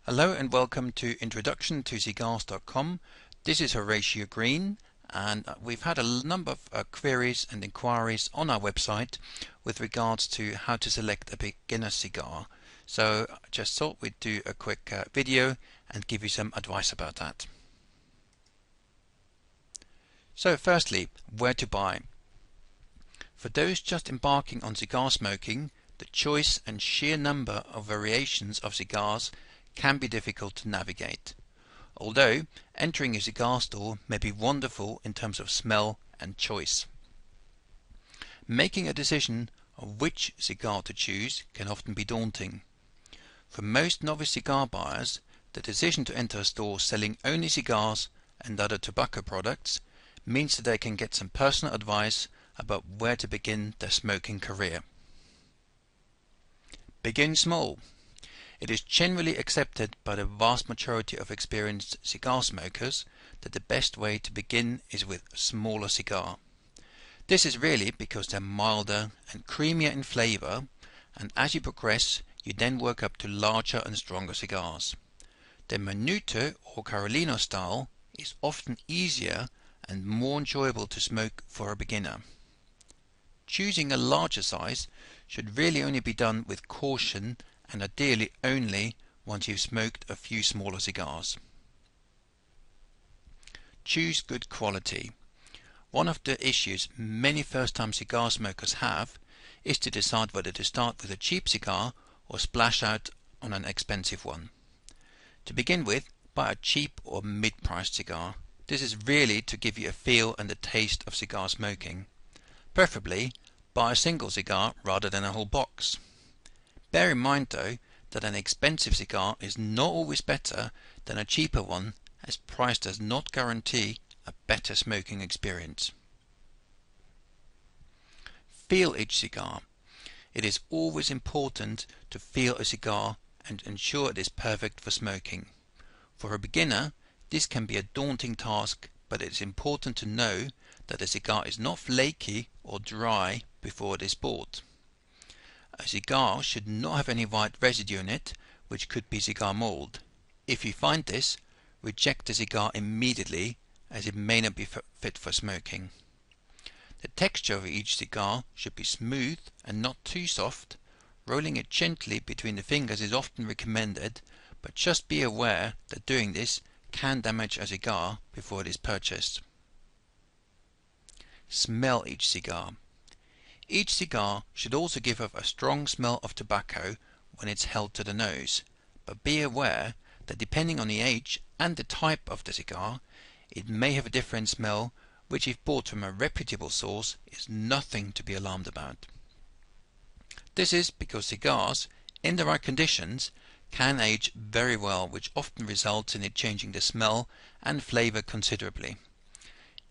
Hello and welcome to Introduction to Cigars.com. This is Horatio Green, and we've had a number of queries and inquiries on our website with regards to how to select a beginner cigar. So I just thought we'd do a quick video and give you some advice about that. So firstly, where to buy. For those just embarking on cigar smoking, the choice and sheer number of variations of cigars can be difficult to navigate, although entering a cigar store may be wonderful in terms of smell and choice. Making a decision of which cigar to choose can often be daunting. For most novice cigar buyers, the decision to enter a store selling only cigars and other tobacco products means that they can get some personal advice about where to begin their smoking career. Begin small. It is generally accepted by the vast majority of experienced cigar smokers that the best way to begin is with a smaller cigar. This is really because they're milder and creamier in flavor, and as you progress, you then work up to larger and stronger cigars. The Minuto or Carolino style is often easier and more enjoyable to smoke for a beginner. Choosing a larger size should really only be done with caution, and ideally only once you've smoked a few smaller cigars. Choose good quality. One of the issues many first-time cigar smokers have is to decide whether to start with a cheap cigar or splash out on an expensive one. To begin with, buy a cheap or mid-priced cigar. This is really to give you a feel and a taste of cigar smoking. Preferably, buy a single cigar rather than a whole box. Bear in mind though that an expensive cigar is not always better than a cheaper one, as price does not guarantee a better smoking experience. Feel each cigar. It is always important to feel a cigar and ensure it is perfect for smoking. For a beginner, this can be a daunting task, but it is important to know that a cigar is not flaky or dry before it is bought. A cigar should not have any white residue in it, which could be cigar mold. If you find this, reject the cigar immediately, as it may not be fit for smoking. The texture of each cigar should be smooth and not too soft. Rolling it gently between the fingers is often recommended, but just be aware that doing this can damage a cigar before it is purchased. Smell each cigar. Each cigar should also give off a strong smell of tobacco when it's held to the nose, but be aware that depending on the age and the type of the cigar, it may have a different smell, which if bought from a reputable source is nothing to be alarmed about. This is because cigars, in the right conditions, can age very well, which often results in it changing the smell and flavor considerably.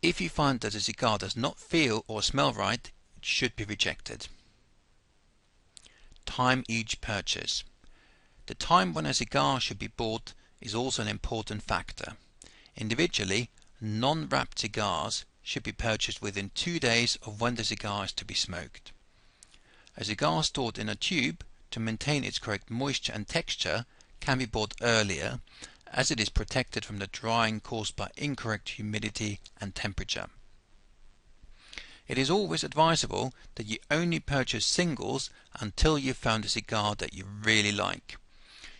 If you find that a cigar does not feel or smell right, it should be rejected. Time each purchase. The time when a cigar should be bought is also an important factor. Individually, non-wrapped cigars should be purchased within 2 days of when the cigar is to be smoked. A cigar stored in a tube to maintain its correct moisture and texture can be bought earlier, as it is protected from the drying caused by incorrect humidity and temperature. It is always advisable that you only purchase singles until you've found a cigar that you really like.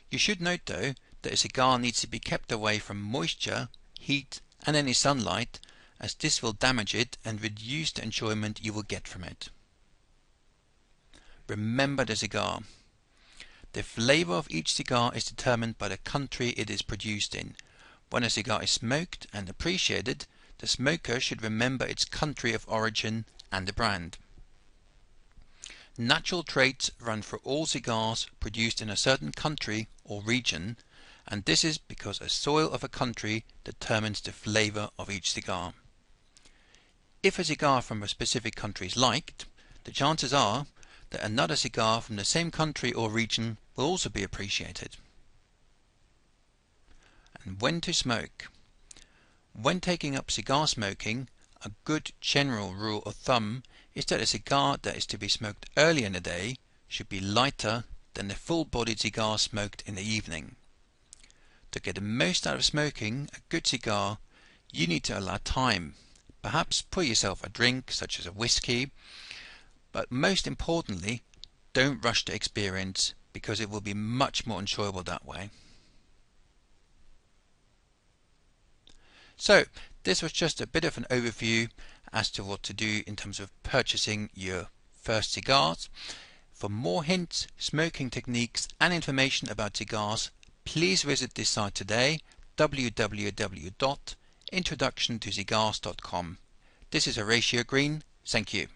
You should note though that a cigar needs to be kept away from moisture, heat and any sunlight, as this will damage it and reduce the enjoyment you will get from it. Remember the cigar. The flavor of each cigar is determined by the country it is produced in. When a cigar is smoked and appreciated, the smoker should remember its country of origin and the brand. Natural traits run for all cigars produced in a certain country or region, and this is because a soil of a country determines the flavor of each cigar. If a cigar from a specific country is liked, the chances are that another cigar from the same country or region will also be appreciated. And when to smoke. When taking up cigar smoking, a good general rule of thumb is that a cigar that is to be smoked early in the day should be lighter than the full-bodied cigar smoked in the evening. To get the most out of smoking a good cigar, you need to allow time. Perhaps pour yourself a drink such as a whiskey, but most importantly, don't rush to experience, because it will be much more enjoyable that way. So this was just a bit of an overview as to what to do in terms of purchasing your first cigars. For more hints, smoking techniques and information about cigars, please visit this site today, www.introductiontocigars.com. This is Horatio Green. Thank you.